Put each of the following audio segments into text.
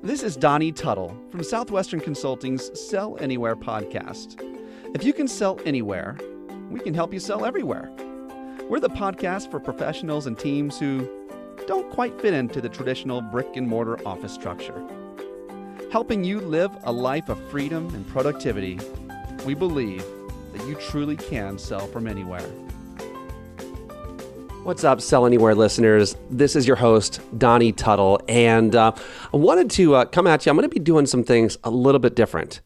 This is Donnie Tuttle from Southwestern Consulting's Sell Anywhere podcast. If you can sell anywhere, we can help you sell everywhere. We're the podcast for professionals and teams who don't quite fit into the traditional brick and mortar office structure. Helping you live a life of freedom and productivity, we believe that you truly can sell from anywhere. What's up, Sell Anywhere listeners? This is your host, Donnie Tuttle, and I wanted to come at you. I'm going to be doing some things a little bit different.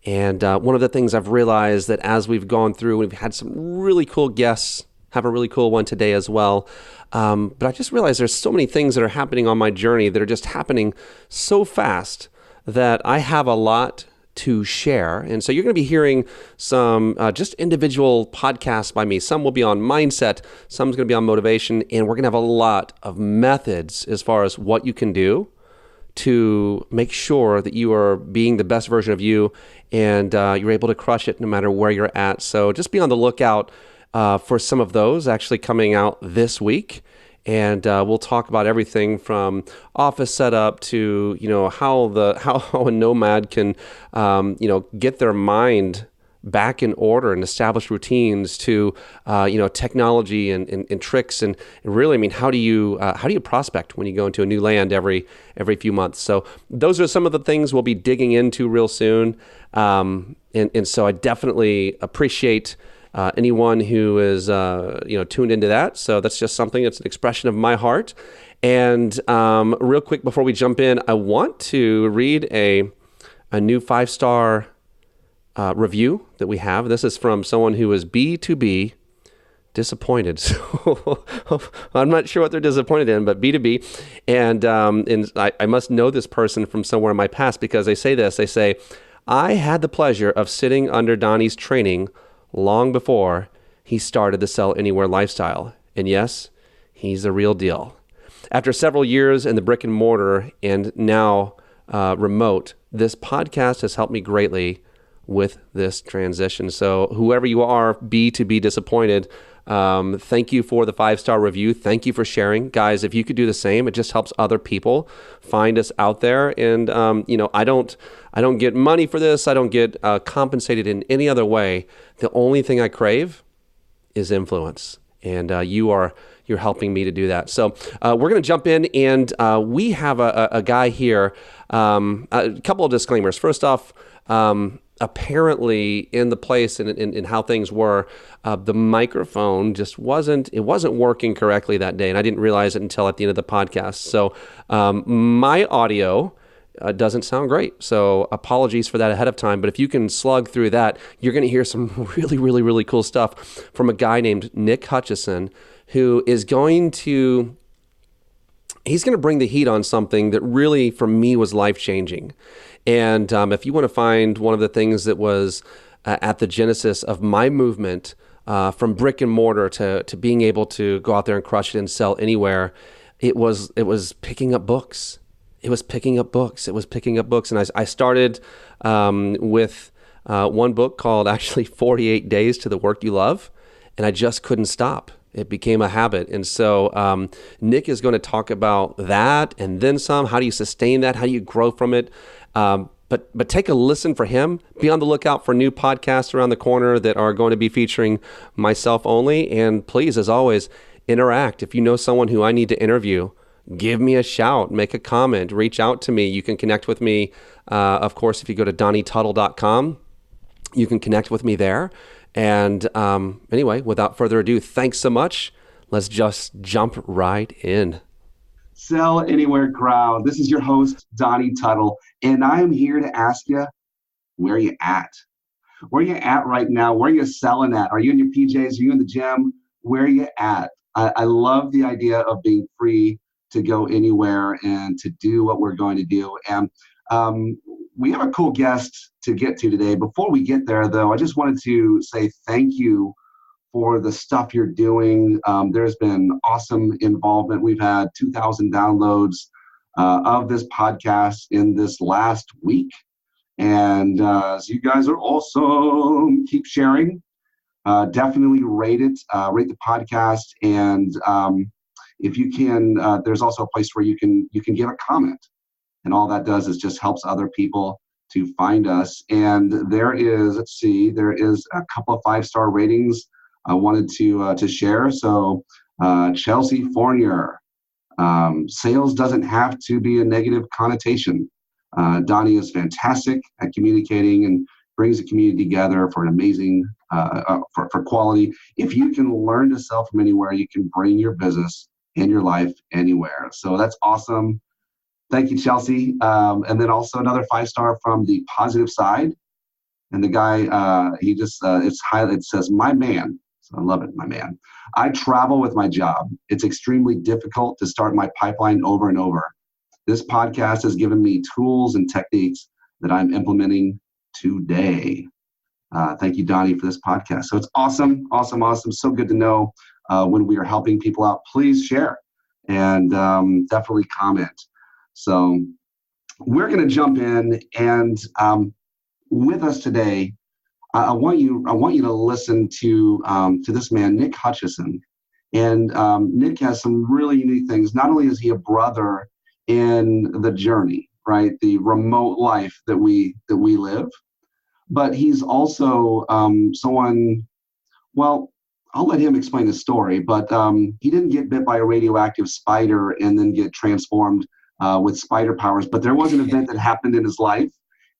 And one of the things I've realized that as we've gone through, we've had some really cool guests, have a really cool one today as well. But I just realized there's so many things that are happening on my journey that are just happening so fast that I have a lot to share. And so you're going to be hearing some just individual podcasts by me. Some will be on mindset, some's going to be on motivation, and we're going to have a lot of methods as far as what you can do to make sure that you are being the best version of you and you're able to crush it no matter where you're at. So just be on the lookout for some of those actually coming out this week. And we'll talk about everything from office setup to, how a nomad can, get their mind back in order and establish routines to, technology and tricks and really, how do you prospect when you go into a new land every few months? So those are some of the things we'll be digging into real soon. And so I definitely appreciate anyone who is, tuned into that. So that's just something that's an expression of my heart. And real quick before we jump in, I want to read a new 5-star review that we have. This is from someone who is B2B disappointed. So I'm not sure what they're disappointed in, but B2B. And I must know this person from somewhere in my past because they say this. They say, I had the pleasure of sitting under Donnie's training long before he started the Sell Anywhere lifestyle. And yes, he's the real deal. After several years in the brick and mortar and now remote, this podcast has helped me greatly with this transition. So whoever you are, B2B disappointed, thank you for the 5-star review. Thank you for sharing. Guys, if you could do the same, it just helps other people find us out there. And, I don't get money for this. I don't get compensated in any other way. The only thing I crave is influence. And you're helping me to do that. So we're going to jump in, and we have a guy here. A couple of disclaimers. First off, apparently in the place and how things were, the microphone just wasn't working correctly that day. And I didn't realize it until at the end of the podcast. So my audio doesn't sound great. So apologies for that ahead of time. But if you can slug through that, you're going to hear some really, really, really cool stuff from a guy named Nick Hutchison, who is he's going to bring the heat on something that really, for me, was life-changing. And if you want to find one of the things that was at the genesis of my movement from brick and mortar to being able to go out there and crush it and sell anywhere, it was picking up books. It was picking up books. And I started with one book called actually 48 Days to the Work You Love, and I just couldn't stop. It became a habit. And so Nick is going to talk about that and then some. How do you sustain that? How do you grow from it? But take a listen for him. Be on the lookout for new podcasts around the corner that are going to be featuring myself only. And please, as always, interact. If you know someone who I need to interview, give me a shout, make a comment, reach out to me. You can connect with me. Of course, if you go to donnietuttle.com, you can connect with me there. And anyway, without further ado, thanks so much. Let's just jump right in. Sell Anywhere crowd. This is your host, Donnie Tuttle, and I am here to ask you, where are you at? Where are you at right now? Where are you selling at? Are you in your PJs? Are you in the gym? Where are you at? I love the idea of being free to go anywhere and to do what we're going to do. And we have a cool guest to get to today. Before we get there, though, I just wanted to say thank you for the stuff you're doing. There's been awesome involvement. We've had 2,000 downloads of this podcast in this last week. And so you guys are awesome. Keep sharing. Definitely rate it, rate the podcast. And if you can, there's also a place where you can give a comment. And all that does is just helps other people to find us. And there is, there is a couple of 5-star ratings I wanted to share. So Chelsea Fournier, sales doesn't have to be a negative connotation. Donnie is fantastic at communicating and brings the community together for an amazing, for quality. If you can learn to sell from anywhere, you can bring your business and your life anywhere. So that's awesome. Thank you, Chelsea. And then also another 5-star from the positive side. And the guy, he just, it says, my man. So I love it, my man. I travel with my job. It's extremely difficult to start my pipeline over and over. This podcast has given me tools and techniques that I'm implementing today. Thank you, Donnie, for this podcast. So it's awesome, awesome, awesome. So good to know when we are helping people out. Please share and definitely comment. So we're going to jump in, and with us today, I want you to listen to this man, Nick Hutchison. And Nick has some really unique things. Not only is he a brother in the journey, right, the remote life that we live, but he's also someone. Well, I'll let him explain the story. But he didn't get bit by a radioactive spider and then get transformed with spider powers. But there was an event that happened in his life,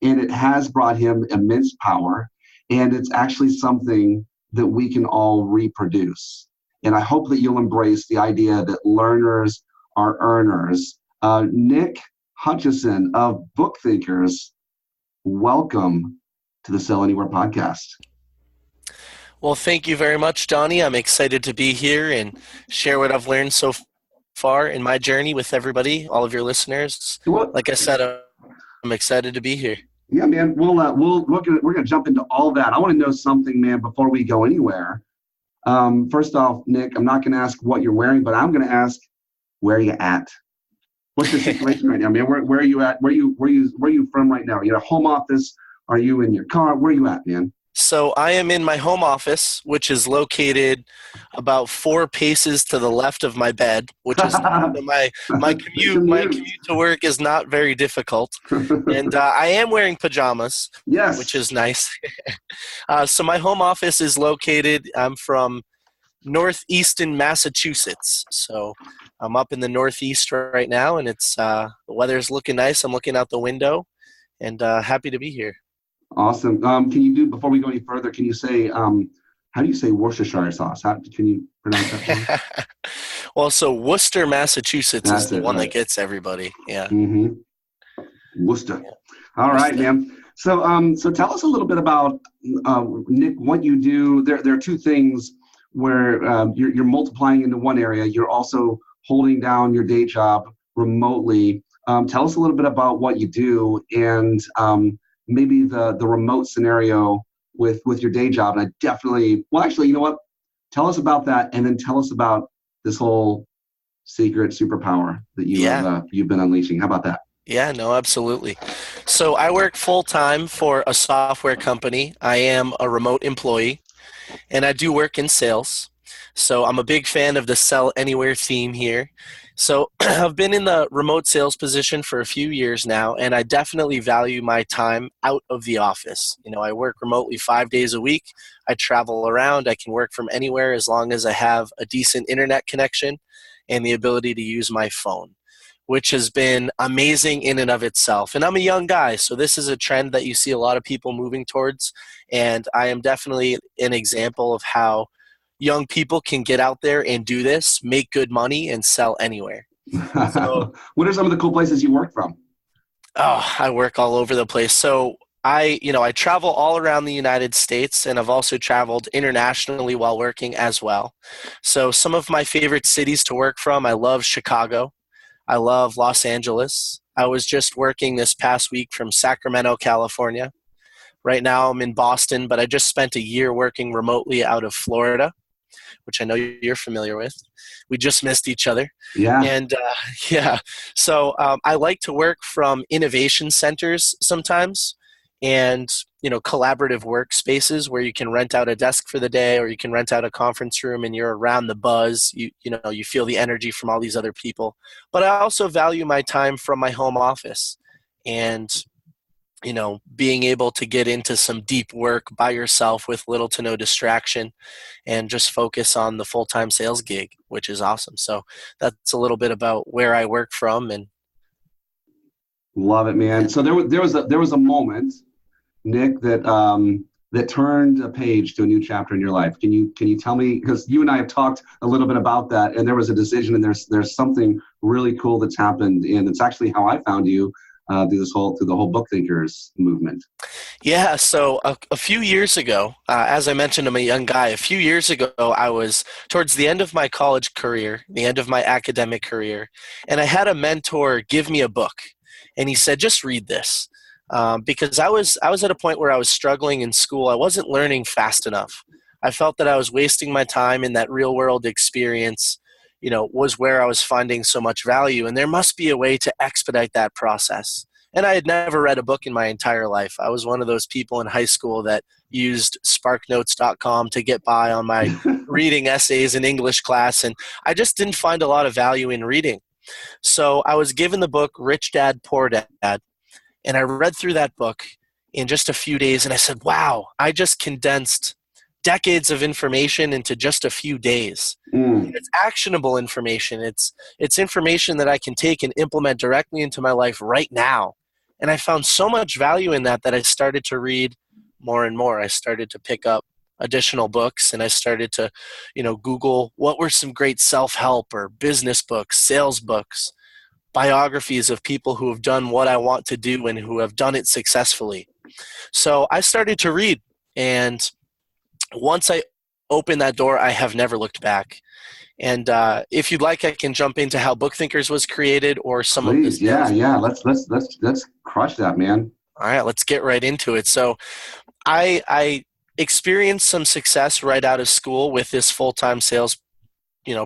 and it has brought him immense power. And it's actually something that we can all reproduce. And I hope that you'll embrace the idea that learners are earners. Nick Hutchison of BookThinkers, welcome to the Sell Anywhere podcast. Well, thank you very much, Donnie. I'm excited to be here and share what I've learned so far in my journey with everybody, all of your listeners. Like I said, I'm excited to be here. Yeah, man. We're gonna jump into all that. I want to know something, man, before we go anywhere. First off, Nick, I'm not gonna ask what you're wearing, but I'm gonna ask, where are you at? What's the situation right now, man? Where are you at? Where are you from right now? Are you at a home office? Are you in your car? Where are you at, man? So I am in my home office, which is located about 4 paces to the left of my bed, which is my commute to work is not very difficult. And I am wearing pajamas, yes, which is nice. So my home office is located, I'm from northeastern Massachusetts. So I'm up in the Northeast right now, and it's the weather's looking nice. I'm looking out the window, and happy to be here. Awesome. Can you do, before we go any further, can you say, how do you say Worcestershire sauce? Can you pronounce that? Well, so Worcester, Massachusetts That's is the one right. that gets everybody. Yeah. Mm-hmm. Worcester. Yeah. All right, man. So tell us a little bit about, Nick, what you do. There are 2 things where you're multiplying into one area. You're also holding down your day job remotely. Tell us a little bit about what you do, and maybe the remote scenario with your day job. And I definitely, well, actually, you know what? Tell us about that, and then tell us about this whole secret superpower that you've been unleashing. How about that? Yeah, no, absolutely. So I work full-time for a software company. I am a remote employee, and I do work in sales. So I'm a big fan of the Sell Anywhere theme here. So I've been in the remote sales position for a few years now, and I definitely value my time out of the office. You know, I work remotely 5 days a week. I travel around. I can work from anywhere as long as I have a decent internet connection and the ability to use my phone, which has been amazing in and of itself. And I'm a young guy, so this is a trend that you see a lot of people moving towards, and I am definitely an example of how young people can get out there and do this, make good money, and sell anywhere. So, what are some of the cool places you work from? Oh, I work all over the place. So I travel all around the United States, and I've also traveled internationally while working as well. So some of my favorite cities to work from, I love Chicago. I love Los Angeles. I was just working this past week from Sacramento, California. Right now I'm in Boston, but I just spent a year working remotely out of Florida, which I know you're familiar with. We just missed each other. Yeah. And so I like to work from innovation centers sometimes. and collaborative workspaces where you can rent out a desk for the day, or you can rent out a conference room and you're around the buzz. You feel the energy from all these other people. But I also value my time from my home office, and being able to get into some deep work by yourself with little to no distraction and just focus on the full-time sales gig, which is awesome. So that's a little bit about where I work from. And love it, man. So there was a moment, Nick, that turned a page to a new chapter in your life. Can you tell me, because you and I have talked a little bit about that, and there was a decision, and there's something really cool that's happened, and it's actually how I found you through the whole BookThinkers movement. Yeah, so a few years ago, as I mentioned, I'm a young guy. A few years ago, I was towards the end of my college career, the end of my academic career, and I had a mentor give me a book, and he said, "Just read this." Because I was at a point where I was struggling in school. I wasn't learning fast enough. I felt that I was wasting my time, in that real world experience, was where I was finding so much value, and there must be a way to expedite that process. And I had never read a book in my entire life. I was one of those people in high school that used sparknotes.com to get by on my reading essays in English class, and I just didn't find a lot of value in reading. So I was given the book Rich Dad, Poor Dad, and I read through that book in just a few days, and I said, wow, I just condensed decades of information into just a few days. It's actionable information. It's information that I can take and implement directly into my life right now. And I found so much value in that I started to read more and more. I started to pick up additional books, and I started to, Google what were some great self-help or business books, sales books, biographies of people who have done what I want to do and who have done it successfully. So I started to read, and once I opened that door, I have never looked back. And if you'd like, I can jump into how BookThinkers was created, or some of this. Yeah. Let's crush that, man. All right, let's get right into it. So I experienced some success right out of school with this full-time sales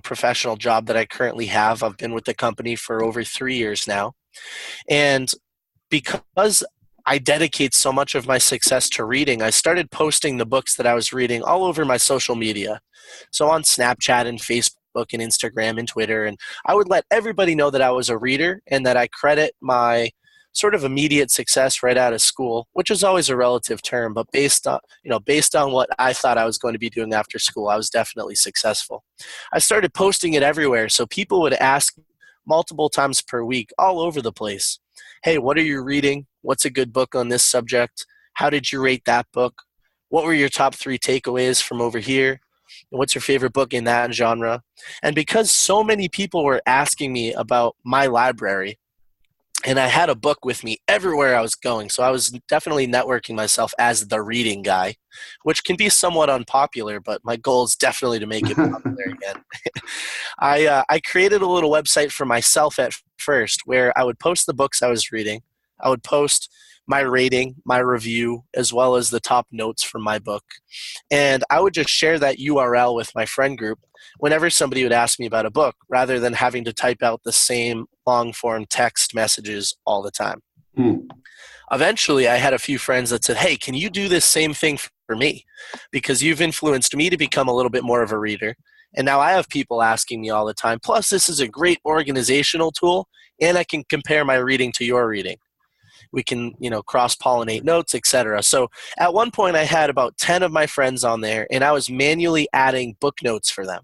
professional job that I currently have. I've been with the company for over 3 years now. And because I dedicate so much of my success to reading, I started posting the books that I was reading all over my social media. So on Snapchat and Facebook and Instagram and Twitter. And I would let everybody know that I was a reader, and that I credit my sort of immediate success right out of school, which is always a relative term, but based on what I thought I was going to be doing after school, I was definitely successful. I started posting it everywhere, so people would ask multiple times per week, all over the place, "Hey, what are you reading? What's a good book on this subject? How did you rate that book? What were your top 3 takeaways from over here? What's your favorite book in that genre?" And because so many people were asking me about my library, and I had a book with me everywhere I was going, so I was definitely networking myself as the reading guy, which can be somewhat unpopular, but my goal is definitely to make it popular again. I created a little website for myself at first, where I would post the books I was reading. I would post my rating, my review, as well as the top notes from my book. And I would just share that URL with my friend group whenever somebody would ask me about a book, rather than having to type out the same long-form text messages all the time. Eventually, I had a few friends that said, "Hey, can you do this same thing for me? Because you've influenced me to become a little bit more of a reader. And now I have people asking me all the time. Plus, this is a great organizational tool, and I can compare my reading to your reading. We can, cross-pollinate notes, etc." So at one point, I had about 10 of my friends on there, and I was manually adding book notes for them.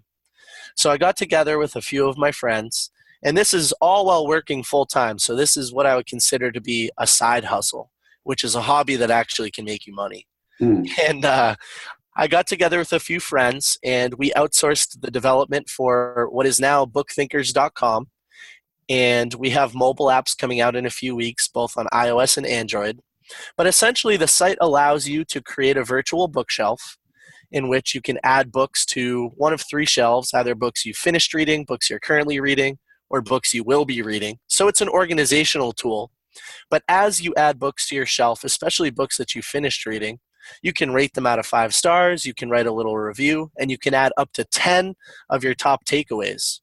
So I got together with a few of my friends, and this is all while working full-time. So this is what I would consider to be a side hustle, which is a hobby that actually can make you money. And I got together with a few friends, and we outsourced the development for what is now BookThinkers.com. And we have mobile apps coming out in a few weeks, both on iOS and Android. But essentially, the site allows you to create a virtual bookshelf in which you can add books to one of 3 shelves, either books you finished reading, books you're currently reading, or books you will be reading. So it's an organizational tool. But as you add books to your shelf, especially books that you finished reading, you can rate them out of 5 stars, you can write a little review, and you can add up to 10 of your top takeaways.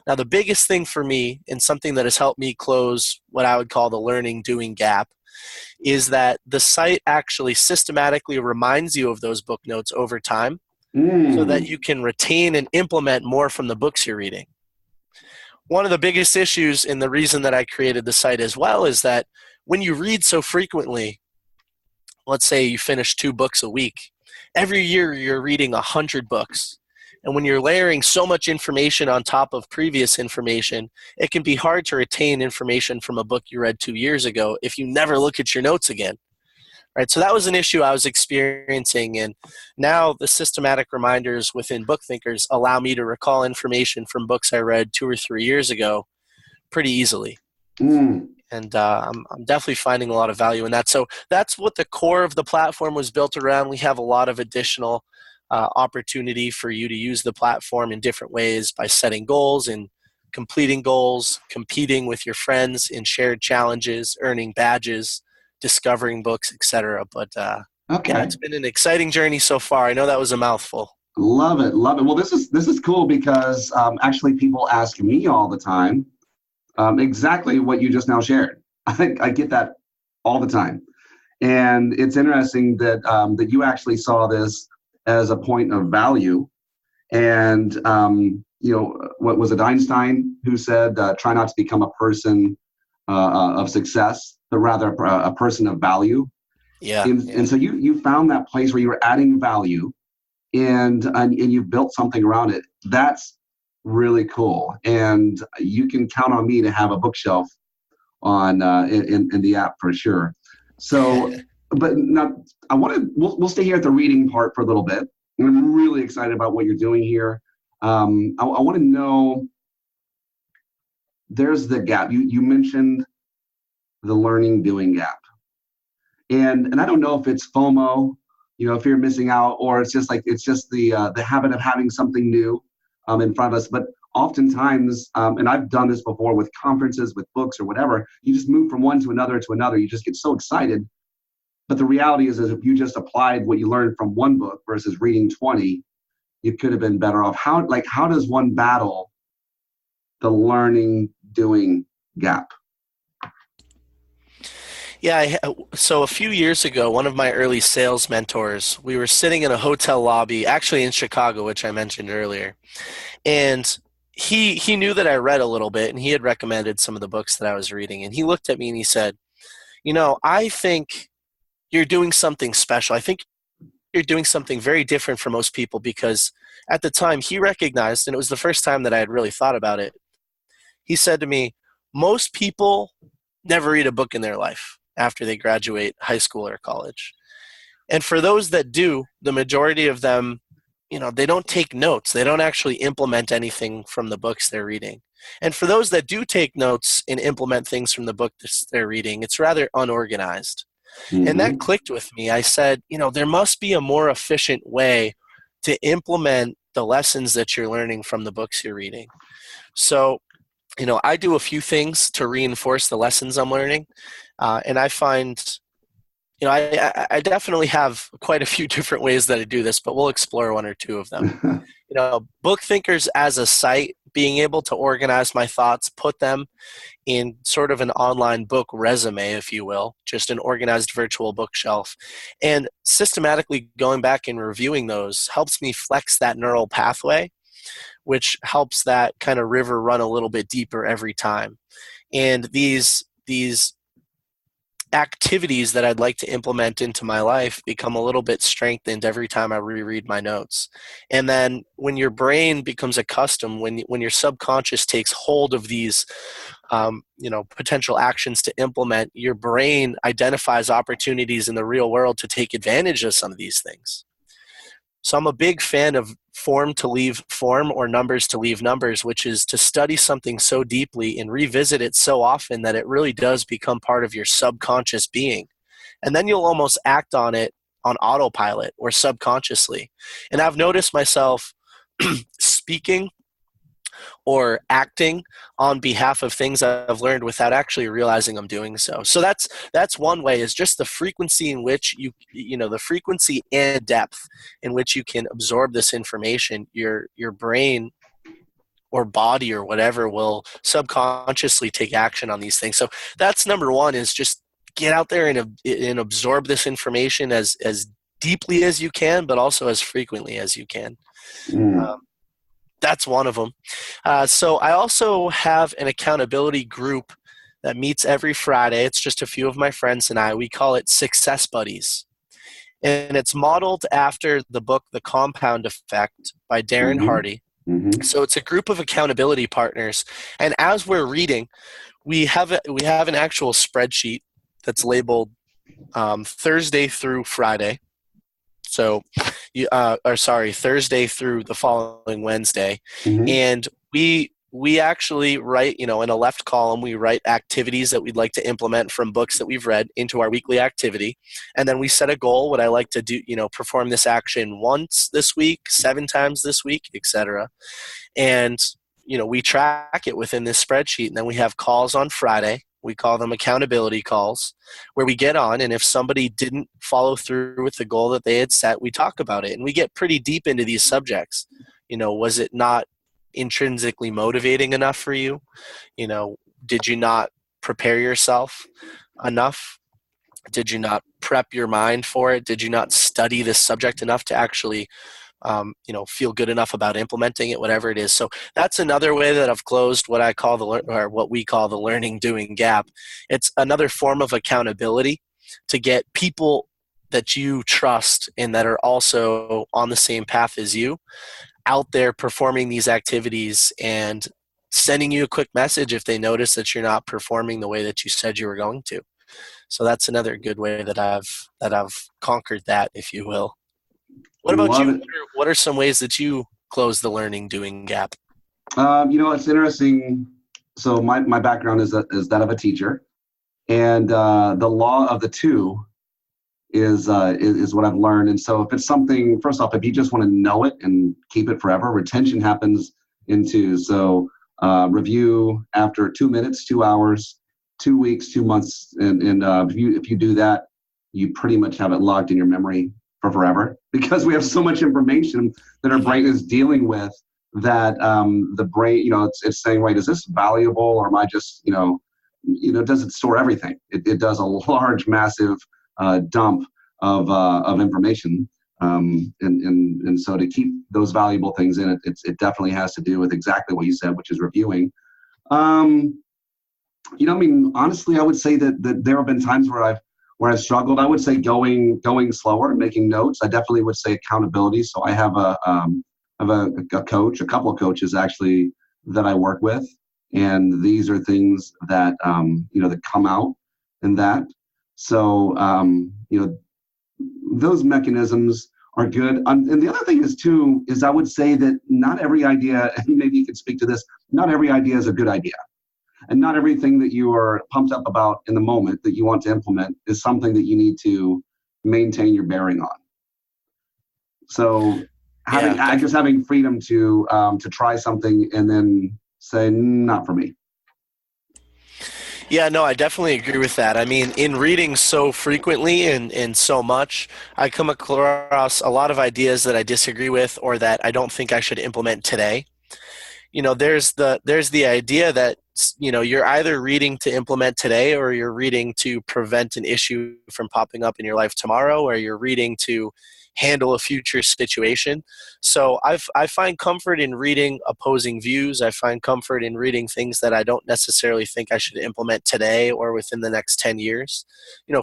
Now, the biggest thing for me, and something that has helped me close what I would call the learning doing gap, is that the site actually systematically reminds you of those book notes over time so that you can retain and implement more from the books you're reading. One of the biggest issues, and the reason that I created the site as well, is that when you read so frequently, let's say you finish 2 books a week, every year you're reading 100 books. And when you're layering so much information on top of previous information, it can be hard to retain information from a book you read 2 years ago if you never look at your notes again. Right, so that was an issue I was experiencing, and now the systematic reminders within BookThinkers allow me to recall information from books I read 2 or 3 years ago pretty easily. And I'm definitely finding a lot of value in that. So that's what the core of the platform was built around. We have a lot of additional opportunity for you to use the platform in different ways by setting goals and completing goals, competing with your friends in shared challenges, earning badges, discovering books, etc. But yeah, it's been an exciting journey so far. I know that was a mouthful. Love it. Well, this is cool because actually people ask me all the time exactly what you just now shared. I get that all the time, and it's interesting that that you actually saw this as a point of value. And what was it, Einstein who said, "Try not to become a person of success, but rather a person of value." Yeah. And so you found that place where you were adding value, and you've built something around it. That's really cool. And you can count on me to have a bookshelf on in the app for sure. So, but now we'll stay here at the reading part for a little bit. I'm really excited about what you're doing here. I want to know, there's the gap. You mentioned the learning doing gap. And I don't know if it's FOMO, if you're missing out, or it's just the habit of having something new in front of us. But oftentimes, and I've done this before with conferences, with books or whatever, you just move from one to another. You just get so excited. But the reality is if you just applied what you learned from one book versus reading 20, you could have been better off. How does one battle the learning doing gap? Yeah, so a few years ago, one of my early sales mentors, we were sitting in a hotel lobby, actually in Chicago, which I mentioned earlier, and he knew that I read a little bit, and he had recommended some of the books that I was reading, and he looked at me and he said, I think you're doing something special. I think you're doing something very different from most people, because at the time he recognized, and it was the first time that I had really thought about it, he said to me, most people never read a book in their life after they graduate high school or college. And for those that do, the majority of them, they don't take notes. They don't actually implement anything from the books they're reading. And for those that do take notes and implement things from the books they're reading, it's rather unorganized. Mm-hmm. And that clicked with me. I said, there must be a more efficient way to implement the lessons that you're learning from the books you're reading. So, I do a few things to reinforce the lessons I'm learning. And I find, I definitely have quite a few different ways that I do this, but we'll explore one or two of them. BookThinkers as a site, being able to organize my thoughts, put them in sort of an online book resume, if you will, just an organized virtual bookshelf, and systematically going back and reviewing those helps me flex that neural pathway, which helps that kind of river run a little bit deeper every time. And these activities that I'd like to implement into my life become a little bit strengthened every time I reread my notes. And then when your brain becomes accustomed, when your subconscious takes hold of these potential actions to implement, your brain identifies opportunities in the real world to take advantage of some of these things. So I'm a big fan of form to leave form, or numbers to leave numbers, which is to study something so deeply and revisit it so often that it really does become part of your subconscious being. And then you'll almost act on it on autopilot or subconsciously. And I've noticed myself speaking or acting on behalf of things I've learned without actually realizing I'm doing so. So that's one way, is just the frequency in which the frequency and depth in which you can absorb this information. Your brain or body or whatever will subconsciously take action on these things. So that's number one, is just get out there and absorb this information as deeply as you can, but also as frequently as you can. That's one of them. So I also have an accountability group that meets every Friday. It's just a few of my friends and I. We call it Success Buddies. And it's modeled after the book The Compound Effect by Darren Hardy. So it's a group of accountability partners. And as we're reading, we have an actual spreadsheet that's labeled Thursday through Friday. So, Thursday through the following Wednesday. And we actually write, in a left column, we write activities that we'd like to implement from books that we've read into our weekly activity. And then we set a goal. Would I like to do, perform this action once this week, 7 times this week, etc. And, we track it within this spreadsheet. And then we have calls on Friday. We call them accountability calls, where we get on, and if somebody didn't follow through with the goal that they had set, we talk about it. And we get pretty deep into these subjects. Was it not intrinsically motivating enough for you? Did you not prepare yourself enough? Did you not prep your mind for it? Did you not study this subject enough to actually feel good enough about implementing it, whatever it is. So that's another way that I've closed what we call the learning doing gap. It's another form of accountability to get people that you trust and that are also on the same path as you out there performing these activities and sending you a quick message if they notice that you're not performing the way that you said you were going to. So that's another good way that I've conquered that, if you will. What about you? What are some ways that you close the learning doing gap? It's interesting. So my background is that of a teacher, and the law of the two is what I've learned. And so if it's something, first off, if you just want to know it and keep it forever, retention happens in 2. So review after 2 minutes, 2 hours, 2 weeks, 2 months, and if you do that, you pretty much have it locked in your memory for forever, because we have so much information that our brain is dealing with that the brain, it's saying, wait, is this valuable, or am I just, does it store everything? It does a large, massive dump of information. And so to keep those valuable things in it, it definitely has to do with exactly what you said, which is reviewing. Honestly, I would say that there have been times where I've struggled. I would say going slower and making notes. I definitely would say accountability. So I have a coach, a couple of coaches actually that I work with, and these are things that that come out in that. So those mechanisms are good. And the other thing is I would say that not every idea, and maybe you could speak to this, not every idea is a good idea. And not everything that you are pumped up about in the moment that you want to implement is something that you need to maintain your bearing on. So having freedom to try something and then say, not for me. Yeah, no, I definitely agree with that. I mean, in reading so frequently and so much, I come across a lot of ideas that I disagree with or that I don't think I should implement today. There's the idea that you're either reading to implement today, or you're reading to prevent an issue from popping up in your life tomorrow, or you're reading to handle a future situation. So I find comfort in reading opposing views. I find comfort in reading things that I don't necessarily think I should implement today or within the next 10 years,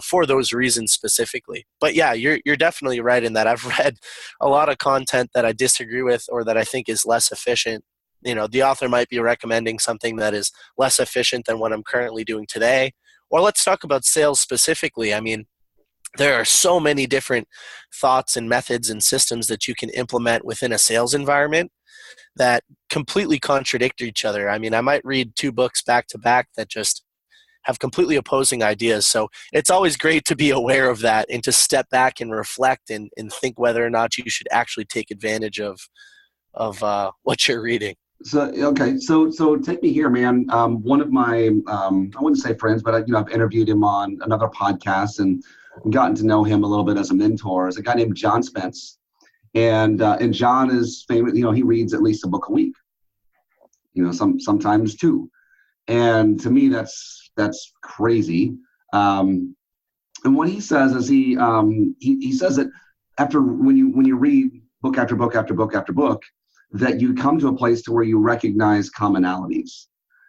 for those reasons specifically. But yeah, you're definitely right in that. I've read a lot of content that I disagree with or that I think is less efficient. The author might be recommending something that is less efficient than what I'm currently doing today. Or let's talk about sales specifically. I mean, there are so many different thoughts and methods and systems that you can implement within a sales environment that completely contradict each other. I mean, I might read 2 books back to back that just have completely opposing ideas. So it's always great to be aware of that and to step back and reflect and think whether or not you should actually take advantage of what you're reading. So take me here, man. One of my I wouldn't say friends, but I've interviewed him on another podcast and gotten to know him a little bit as a mentor. Is a guy named John Spence, and John is famous. He reads at least a book a week. Sometimes 2, and to me that's crazy. And what he says is he says that after when you read book after book after book after book, that you come to a place to where you recognize commonalities,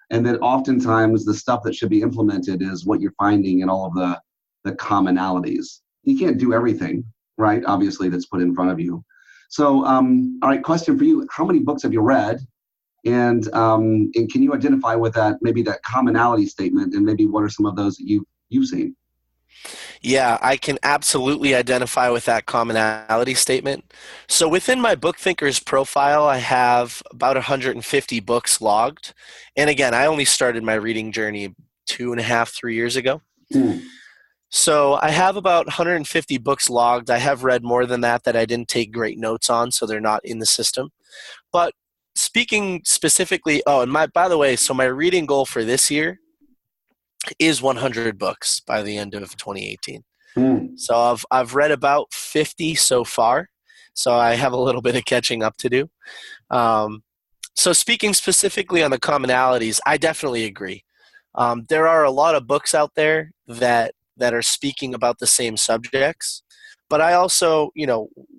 and that oftentimes the stuff that should be implemented is what you're finding in all of the commonalities. You can't do everything, right? Obviously, that's put in front of you. So, all right, question for you: how many books have you read? And can you identify with that, maybe that commonality statement, and maybe what are some of those that you've seen? Yeah, I can absolutely identify with that commonality statement. So within my BookThinkers profile, I have about 150 books logged. And again, I only started my reading journey 2.5, 3 years ago. Mm. So I have about 150 books logged. I have read more than that I didn't take great notes on, so they're not in the system. But speaking specifically, and by the way, so my reading goal for this year is 100 books by the end of 2018. Mm. So I've read about 50 so far. So I have a little bit of catching up to do. So speaking specifically on the commonalities, I definitely agree. There are a lot of books out there that are speaking about the same subjects. But I also,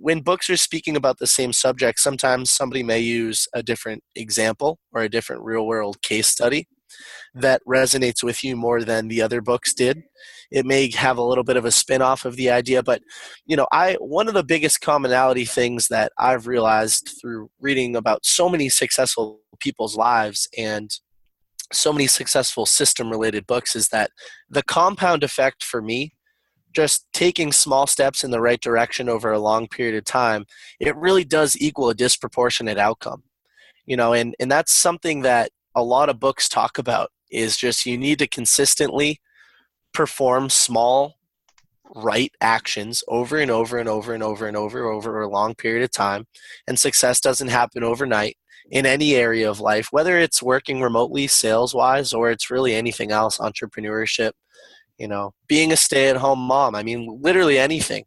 when books are speaking about the same subject, sometimes somebody may use a different example or a different real-world case study that resonates with you more than the other books did. It may have a little bit of a spin-off of the idea, but one of the biggest commonality things that I've realized through reading about so many successful people's lives and so many successful system-related books is that the compound effect for me, just taking small steps in the right direction over a long period of time, it really does equal a disproportionate outcome. And that's something that a lot of books talk about, is just you need to consistently perform small right actions over and over and over and over and over a long period of time. And success doesn't happen overnight in any area of life, whether it's working remotely, sales-wise, or it's really anything else, entrepreneurship, being a stay-at-home mom. I mean, literally anything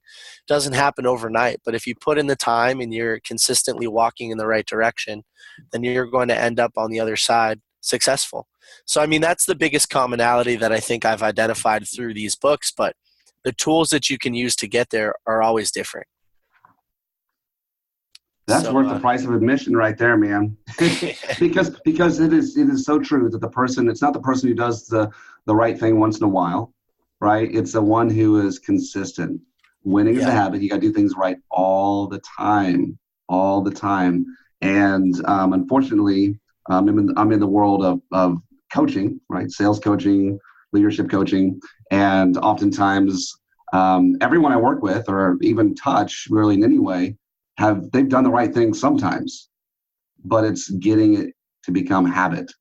doesn't happen overnight. But if you put in the time and you're consistently walking in the right direction, then you're going to end up on the other side successful. So, I mean, that's the biggest commonality that I think I've identified through these books, but the tools that you can use to get there are always different. That's worth the price of admission right there, man. because it is so true that it's not the person who does the right thing once in a while, right? It's the one who is consistent. Winning is a habit. You got to do things right all the time. And unfortunately, I'm in the world of coaching, right? Sales coaching, leadership coaching, and oftentimes everyone I work with or even touch really in any way, they've done the right thing sometimes, but it's getting it to become habit,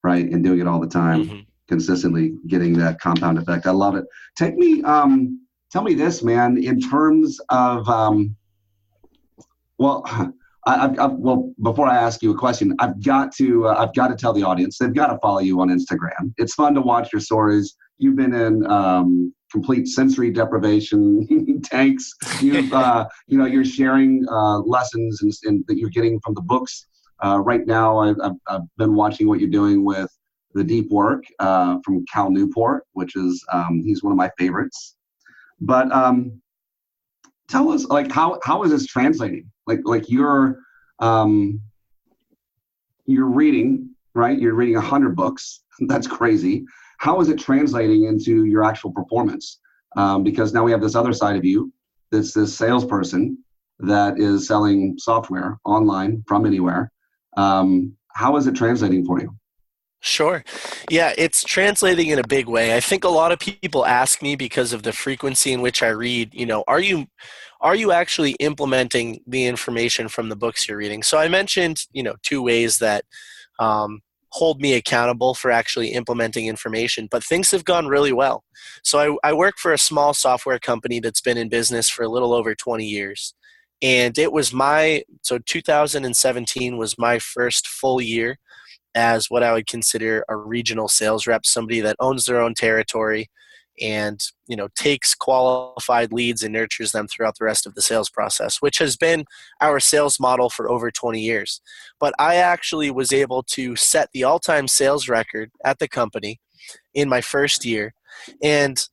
right? And doing it all the time, consistently getting that compound effect. I love it. Tell me this, man, in terms of, before I ask you a question, I've got to tell the audience, they've got to follow you on Instagram. It's fun to watch your stories. You've been in complete sensory deprivation tanks. You're sharing lessons and that you're getting from the books. Right now, I've been watching what you're doing with the deep work from Cal Newport, which is he's one of my favorites. But tell us, like, how is this translating? Like you're reading, right? You're reading 100 books. That's crazy. How is it translating into your actual performance? Because now we have this other side of you, that's this salesperson that is selling software online from anywhere. How is it translating for you? Sure. Yeah, it's translating in a big way. I think a lot of people ask me, because of the frequency in which I read, are you actually implementing the information from the books you're reading? So I mentioned, 2 ways that hold me accountable for actually implementing information, but things have gone really well. So I work for a small software company that's been in business for a little over 20 years. And it was 2017 was my first full year as what I would consider a regional sales rep, somebody that owns their own territory and, takes qualified leads and nurtures them throughout the rest of the sales process, which has been our sales model for over 20 years. But I actually was able to set the all-time sales record at the company in my first year. And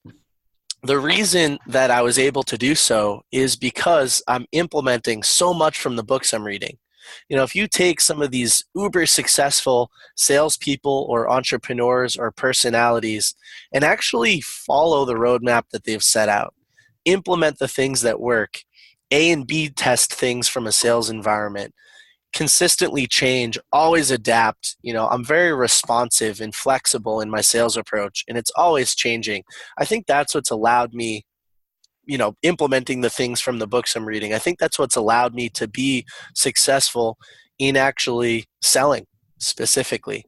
The reason that I was able to do so is because I'm implementing so much from the books I'm reading. If you take some of these uber successful salespeople or entrepreneurs or personalities and actually follow the roadmap that they've set out, implement the things that work, A and B test things from a sales environment, consistently change, always adapt. I'm very responsive and flexible in my sales approach, and it's always changing. I think that's what's allowed me, implementing the things from the books I'm reading. I think that's what's allowed me to be successful in actually selling specifically.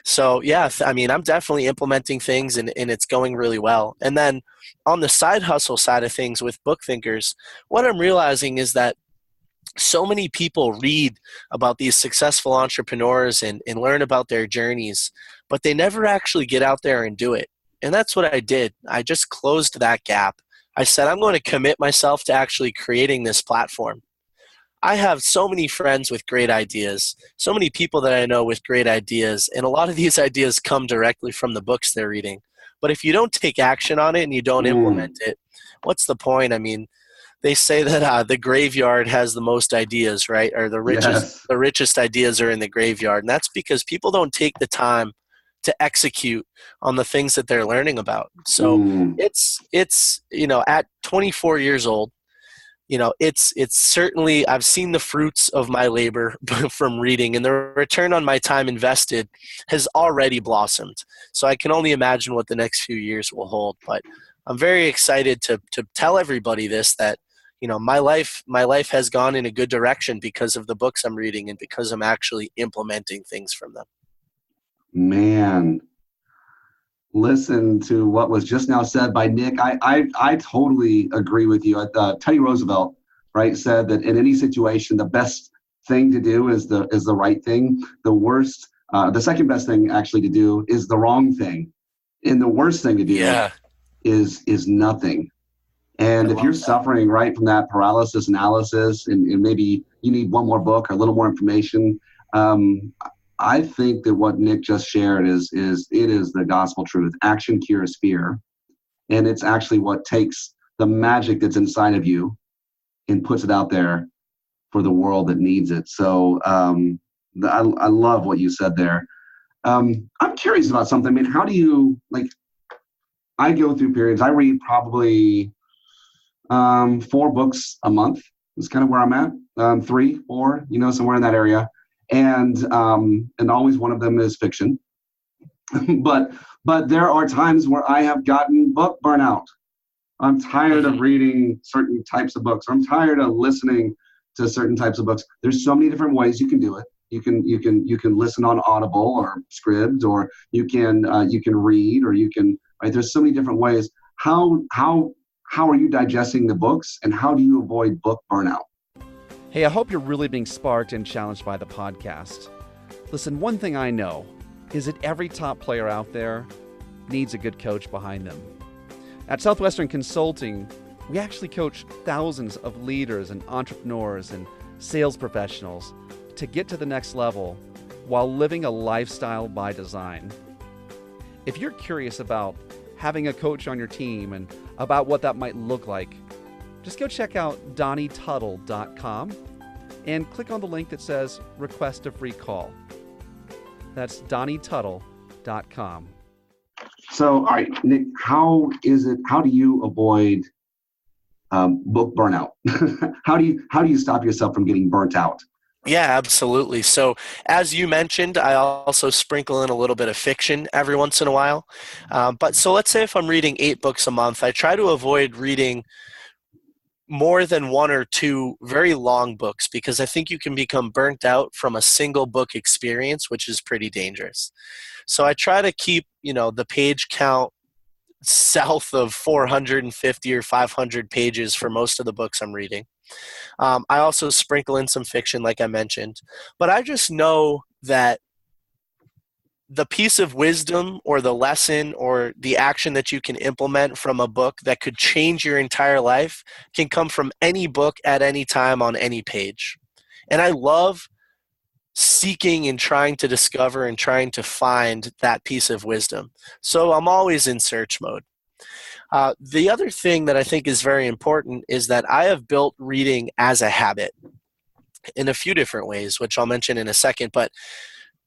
So yeah, I'm definitely implementing things, and it's going really well. And then on the side hustle side of things with BookThinkers, what I'm realizing is that so many people read about these successful entrepreneurs and learn about their journeys, but they never actually get out there and do it. And that's what I did. I just closed that gap. I said, I'm going to commit myself to actually creating this platform. I have so many friends with great ideas, so many people that I know with great ideas, and a lot of these ideas come directly from the books they're reading. But if you don't take action on it and you don't implement it, what's the point? They say that the graveyard has the most ideas, right? Or the richest ideas are in the graveyard. And that's because people don't take the time to execute on the things that they're learning about. So it's at 24 years old, it's certainly, I've seen the fruits of my labor from reading, and the return on my time invested has already blossomed. So I can only imagine what the next few years will hold. But I'm very excited to tell everybody this, that my life has gone in a good direction because of the books I'm reading and because I'm actually implementing things from them. Man, listen to what was just now said by Nick. I totally agree with you. Teddy Roosevelt, right, said that in any situation, the best thing to do is the right thing. The second best thing actually to do is the wrong thing, and the worst thing to do is nothing. And if you're suffering right from that paralysis analysis, and maybe you need one more book or a little more information, I think that what Nick just shared is the gospel truth. Action cures fear, and it's actually what takes the magic that's inside of you and puts it out there for the world that needs it. So I love what you said there. I'm curious about something. How do you, I go through periods. I read probably 4 books a month is kind of where I'm at. 3, 4, somewhere in that area. And always one of them is fiction. but there are times where I have gotten book burnout. I'm tired of reading certain types of books. I'm tired of listening to certain types of books. There's so many different ways you can do it. You can listen on Audible or Scribd, or you can read, or right. There's so many different ways. How are you digesting the books, and how do you avoid book burnout? Hey, I hope you're really being sparked and challenged by the podcast. Listen, one thing I know is that every top player out there needs a good coach behind them. At Southwestern Consulting, we actually coach thousands of leaders and entrepreneurs and sales professionals to get to the next level while living a lifestyle by design. If you're curious about having a coach on your team and about what that might look like, just go check out donnietuttle.com and click on the link that says request a free call. That's donnietuttle.com. So, all right, Nick, how do you avoid book burnout? How do you stop yourself from getting burnt out? Yeah, absolutely. So as you mentioned, I also sprinkle in a little bit of fiction every once in a while. But so let's say if I'm reading 8 books a month, I try to avoid reading more than 1 or 2 very long books, because I think you can become burnt out from a single book experience, which is pretty dangerous. So I try to keep, the page count south of 450 or 500 pages for most of the books I'm reading. I also sprinkle in some fiction, like I mentioned. But I just know that the piece of wisdom or the lesson or the action that you can implement from a book that could change your entire life can come from any book at any time on any page. And I love seeking and trying to discover and trying to find that piece of wisdom. So I'm always in search mode. The other thing that I think is very important is that I have built reading as a habit in a few different ways, which I'll mention in a second, but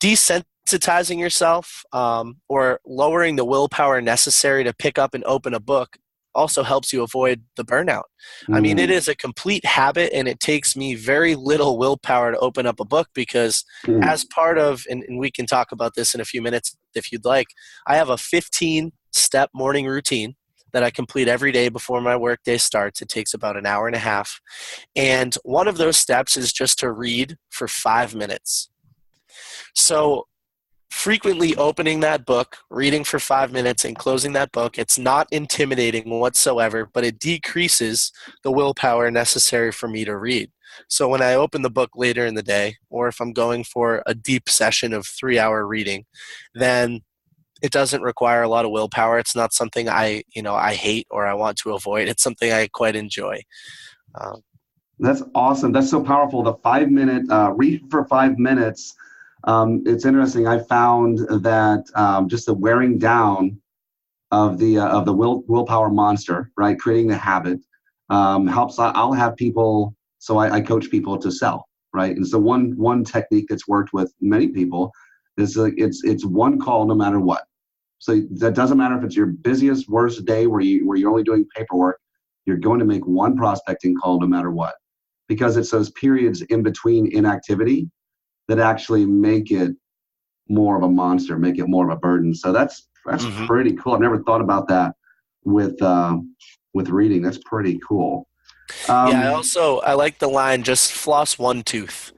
desensitizing yourself or lowering the willpower necessary to pick up and open a book also helps you avoid the burnout. I mean, it is a complete habit, and it takes me very little willpower to open up a book because as part of, and we can talk about this in a few minutes if you'd like, I have a 15-step morning routine that I complete every day before my workday starts. It takes about an hour and a half. And one of those steps is just to read for 5 minutes. So frequently opening that book, reading for 5 minutes, and closing that book, it's not intimidating whatsoever, but it decreases the willpower necessary for me to read. So when I open the book later in the day, or if I'm going for a deep session of 3-hour reading, then it doesn't require a lot of willpower. It's not something I hate or I want to avoid. It's something I quite enjoy. That's awesome. That's so powerful. The 5-minute read for 5 minutes. It's interesting. I found that just the wearing down of the willpower monster, right? Creating the habit helps. I'll have people. So I coach people to sell, right? And so one technique that's worked with many people is it's one call no matter what. So that doesn't matter if it's your busiest, worst day where you're only doing paperwork. You're going to make one prospecting call no matter what, because it's those periods in between inactivity that actually make it more of a monster, make it more of a burden. So that's pretty cool. I've never thought about that with reading. That's pretty cool. I like the line, just floss one tooth.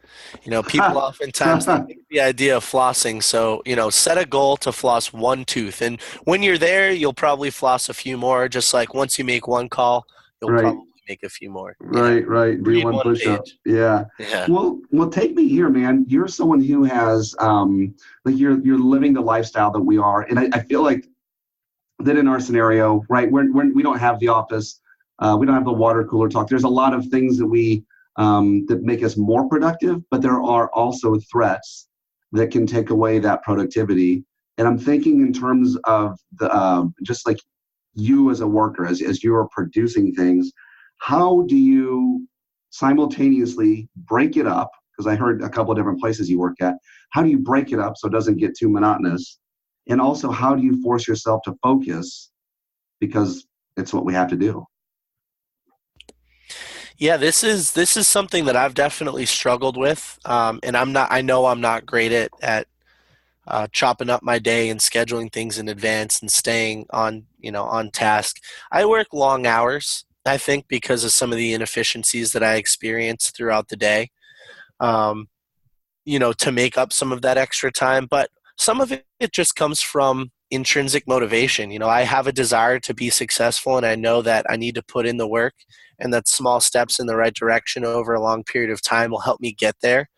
People oftentimes think the idea of flossing. So, set a goal to floss one tooth. And when you're there, you'll probably floss a few more. Just like once you make one call, you'll probably make a few more. Right. Do one push-up. Yeah. Well, take me here, man. You're someone who has, you're living the lifestyle that we are. And I feel like that in our scenario, right, we don't have the office. We don't have the water cooler talk. There's a lot of things that that make us more productive, but there are also threats that can take away that productivity. And I'm thinking in terms of the just like you as a worker, as you are producing things, how do you simultaneously break it up? Because I heard a couple of different places you work at. How do you break it up so it doesn't get too monotonous? And also, how do you force yourself to focus? Because it's what we have to do. Yeah, this is something that I've definitely struggled with, and I know I'm not great at chopping up my day and scheduling things in advance and staying on task. I work long hours, I think, because of some of the inefficiencies that I experience throughout the day, to make up some of that extra time. But some of it just comes from intrinsic motivation. I have a desire to be successful, and I know that I need to put in the work, and that small steps in the right direction over a long period of time will help me get there.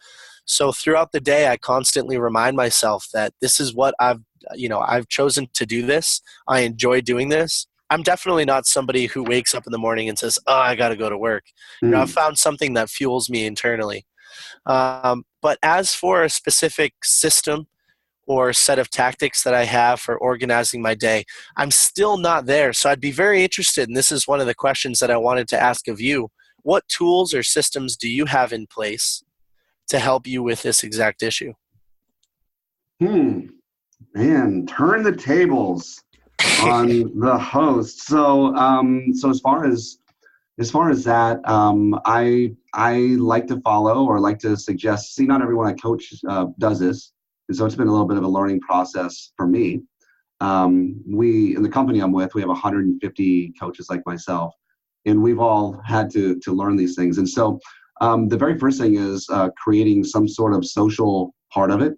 So throughout the day, I constantly remind myself that this is what I've chosen to do this. I enjoy doing this. I'm definitely not somebody who wakes up in the morning and says, "Oh, I got to go to work." I've found something that fuels me internally. But as for a specific system or set of tactics that I have for organizing my day, I'm still not there. So I'd be very interested, and this is one of the questions that I wanted to ask of you. What tools or systems do you have in place to help you with this exact issue? Man, turn the tables on the host. So as far as that, I like to follow or like to suggest. See, not everyone I coach does this. And so it's been a little bit of a learning process for me. We, in the company I'm with, we have 150 coaches like myself, and we've all had to learn these things. And so the very first thing is creating some sort of social part of it.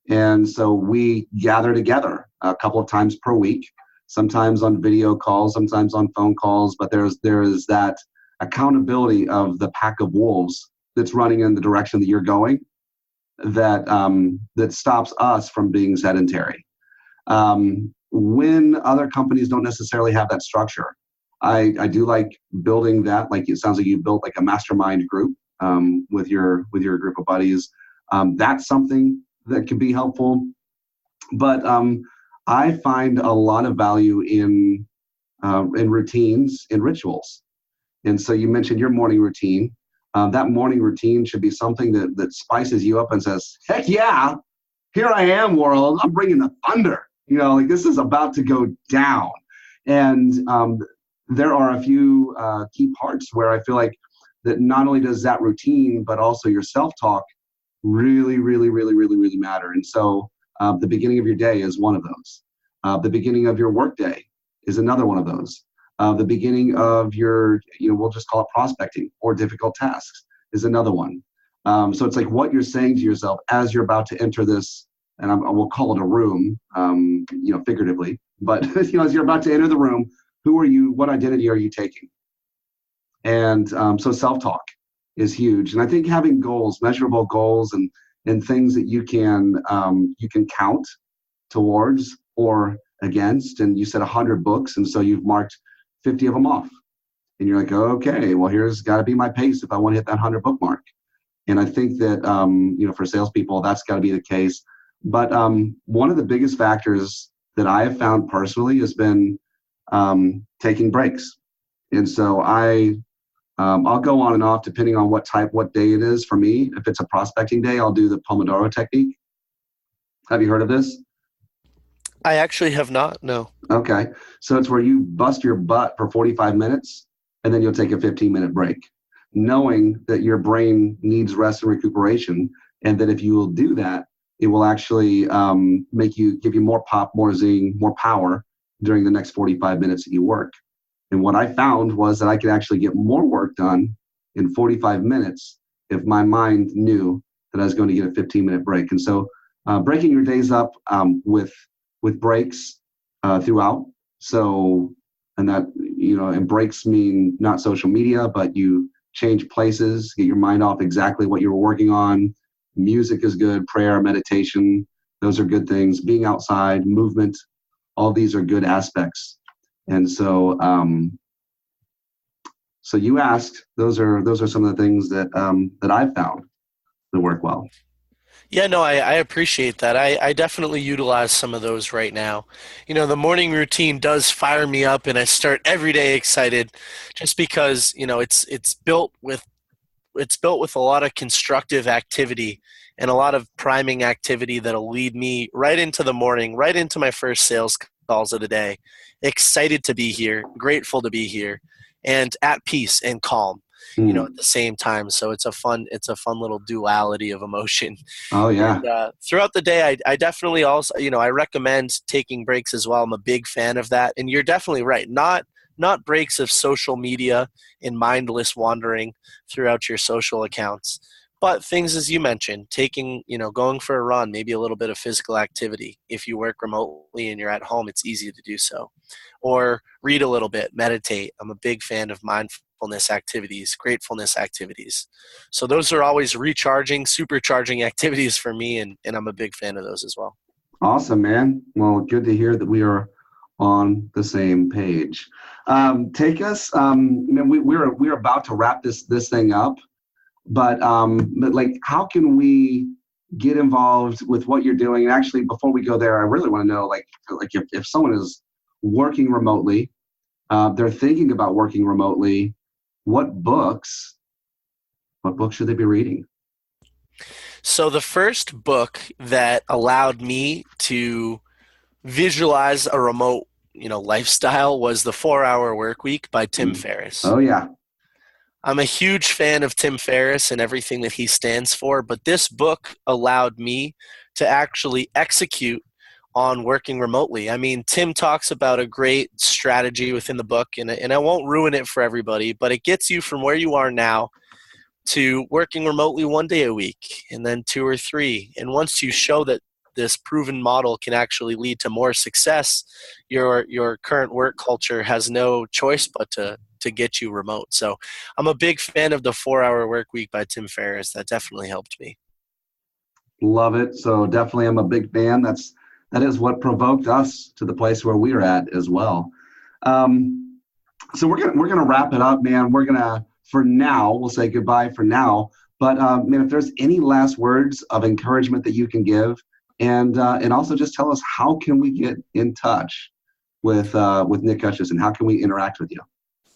And so we gather together a couple of times per week, sometimes on video calls, sometimes on phone calls, but there is that accountability of the pack of wolves that's running in the direction that you're going, that stops us from being sedentary. When other companies don't necessarily have that structure, I do like building that. Like it sounds like you built like a mastermind group with your group of buddies. That's something that can be helpful. But I find a lot of value in and routines and rituals. And so you mentioned your morning routine. That morning routine should be something that spices you up and says, heck yeah, here I am, world. I'm bringing the thunder. Like this is about to go down. And there are a few key parts where I feel like that not only does that routine, but also your self-talk really, really, really, really, really matter. And so the beginning of your day is one of those. The beginning of your workday is another one of those. The beginning of your, we'll just call it prospecting or difficult tasks is another one. So it's like what you're saying to yourself as you're about to enter this, and we'll call it a room, figuratively, but as you're about to enter the room, who are you? What identity are you taking? And so self-talk is huge. And I think having goals, measurable goals, and things that you can count towards or against. And you said 100 books, and so you've marked 50 of them off. And you're like, okay, well, here's got to be my pace if I want to hit that 100 book mark. And I think that, for salespeople, that's got to be the case. But one of the biggest factors that I have found personally has been taking breaks. And so I'll go on and off depending on what day it is for me. If it's a prospecting day, I'll do the Pomodoro technique. Have you heard of this? I actually have not, no. Okay. So it's where you bust your butt for 45 minutes and then you'll take a 15-minute break, knowing that your brain needs rest and recuperation, and that if you will do that, it will actually give you more pop, more zing, more power during the next 45 minutes that you work. And what I found was that I could actually get more work done in 45 minutes if my mind knew that I was going to get a 15-minute break. And so breaking your days up with breaks throughout. So, and breaks mean not social media, but you change places, get your mind off exactly what you were working on. Music is good, prayer, meditation, those are good things. Being outside, movement, all these are good aspects. And so, so you asked, those are some of the things that I've found that work well. Yeah, no, I appreciate that. I definitely utilize some of those right now. The morning routine does fire me up, and I start every day excited, just because it's built with a lot of constructive activity and a lot of priming activity that'll lead me right into the morning, right into my first sales calls of the day. Excited to be here, grateful to be here, and at peace and calm. At the same time. So it's a fun little duality of emotion. Oh yeah. And, throughout the day, I definitely also, I recommend taking breaks as well. I'm a big fan of that. And you're definitely right. Not breaks of social media and mindless wandering throughout your social accounts, but things, as you mentioned, taking, going for a run, maybe a little bit of physical activity. If you work remotely and you're at home, it's easy to do so. Or read a little bit, meditate. I'm a big fan of mindfulness activities, gratefulness activities. So those are always recharging, supercharging activities for me, and I'm a big fan of those as well. Awesome, man. Well, good to hear that we are on the same page. Take us, we're about to wrap this thing up, but like, how can we get involved with what you're doing? And actually, before we go there, I really want to know, like if someone is working remotely, they're thinking about working remotely, what books should they be reading? So the first book that allowed me to visualize a remote, lifestyle was The 4-Hour Workweek by Tim Ferriss. Oh yeah. I'm a huge fan of Tim Ferriss and everything that he stands for, but this book allowed me to actually execute on working remotely. I mean, Tim talks about a great strategy within the book, and I won't ruin it for everybody, but it gets you from where you are now to working remotely 1 day a week, and then 2 or 3. And once you show that this proven model can actually lead to more success, your current work culture has no choice but to get you remote. So I'm a big fan of The 4-Hour Workweek by Tim Ferriss. That definitely helped me. Love it. So definitely I'm a big fan. That is what provoked us to the place where we are at as well. So we're gonna wrap it up, man. We're gonna, for now, we'll say goodbye for now. But man, if there's any last words of encouragement that you can give, and also just tell us, how can we get in touch with Nick Hutchison? How can we interact with you?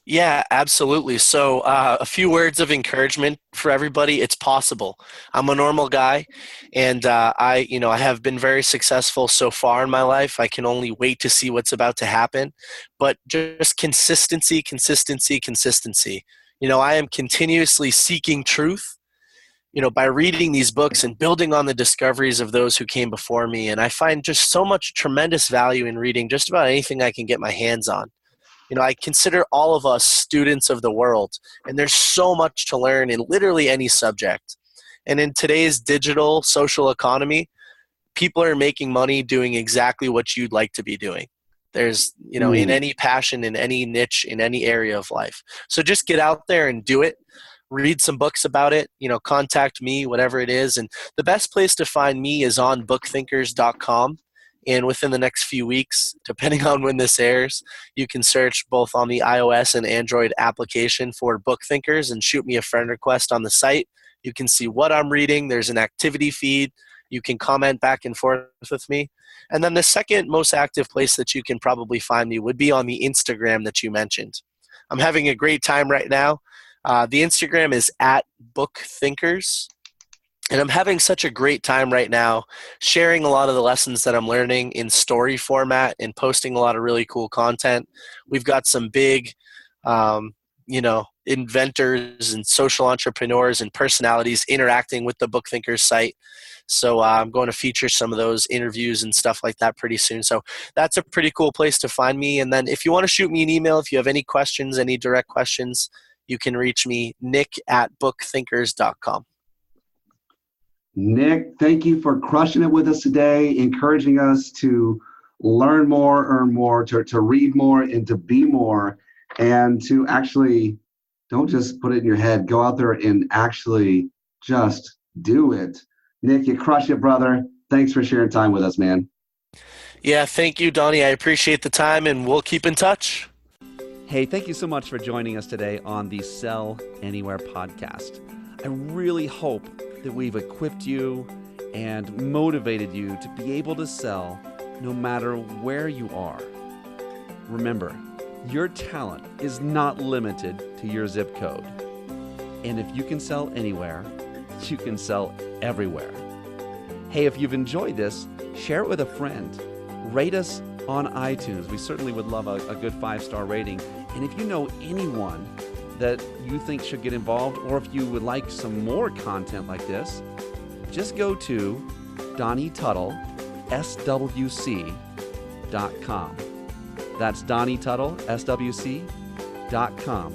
Yeah, absolutely. So a few words of encouragement for everybody. It's possible. I'm a normal guy, and I have been very successful so far in my life. I can only wait to see what's about to happen. But just consistency, consistency, consistency. I am continuously seeking truth, by reading these books and building on the discoveries of those who came before me. And I find just so much tremendous value in reading just about anything I can get my hands on. I consider all of us students of the world, and there's so much to learn in literally any subject. And in today's digital social economy, people are making money doing exactly what you'd like to be doing. There's, in any passion, in any niche, in any area of life. So just get out there and do it. Read some books about it, contact me, whatever it is. And the best place to find me is on BookThinkers.com. And within the next few weeks, depending on when this airs, you can search both on the iOS and Android application for BookThinkers and shoot me a friend request on the site. You can see what I'm reading. There's an activity feed. You can comment back and forth with me. And then the second most active place that you can probably find me would be on the Instagram that you mentioned. I'm having a great time right now. The Instagram is @BookThinkers. And I'm having such a great time right now sharing a lot of the lessons that I'm learning in story format and posting a lot of really cool content. We've got some big, inventors and social entrepreneurs and personalities interacting with the BookThinkers site. So I'm going to feature some of those interviews and stuff like that pretty soon. So that's a pretty cool place to find me. And then if you want to shoot me an email, if you have any questions, any direct questions, you can reach me, nick@bookthinkers.com. Nick, thank you for crushing it with us today, encouraging us to learn more, earn more, to read more, and to be more, and to actually don't just put it in your head. Go out there and actually just do it. Nick, you crush it, brother. Thanks for sharing time with us, man. Yeah, thank you, Donnie. I appreciate the time, and we'll keep in touch. Hey, thank you so much for joining us today on the Sell Anywhere podcast. I really hope that we've equipped you and motivated you to be able to sell no matter where you are. Remember, your talent is not limited to your zip code. And if you can sell anywhere, you can sell everywhere. Hey, if you've enjoyed this, share it with a friend. Rate us on iTunes. We certainly would love a good 5-star rating. And if you know anyone that you think should get involved, or if you would like some more content like this, just go to Donnie Tuttle, SWC.com. That's Donnie Tuttle, SWC.com.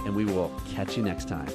And we will catch you next time.